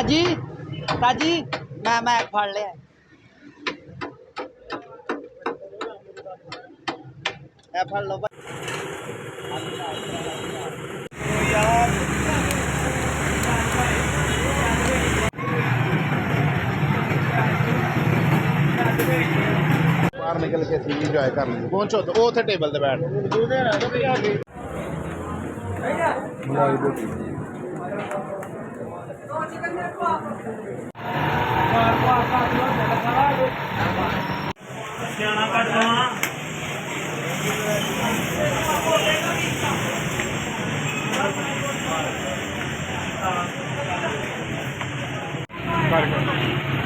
ताजी ताजी मैं फड़ लिया फड़ लो बाहर निकल के सी इंजॉय कर लीजिए। पहुंचो तो वो थे टेबल पे बैठ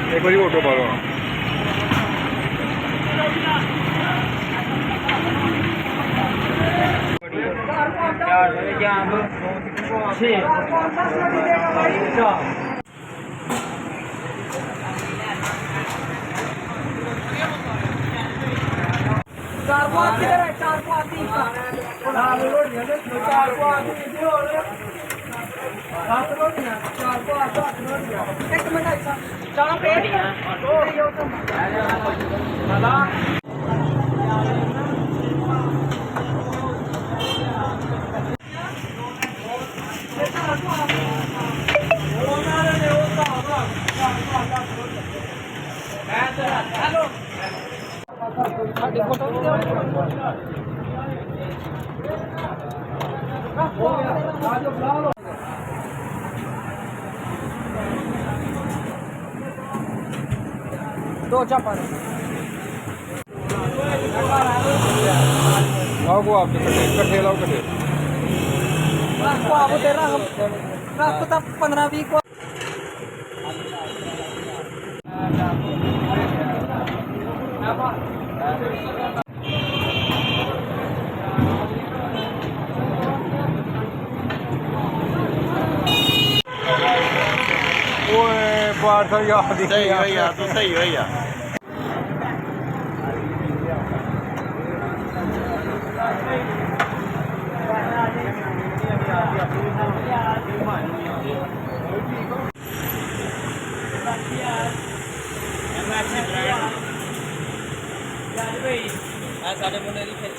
एक बार ऑटो पा लो दो चापा लाओ को आप कट्ठे लाओ कट्ठे आप तेरा रास्ता 15-20 को ओए बाहर था याद ही सही भैया तो सही भैया ਸਾਡੇ ਮੁੰਡੇ ਦੀ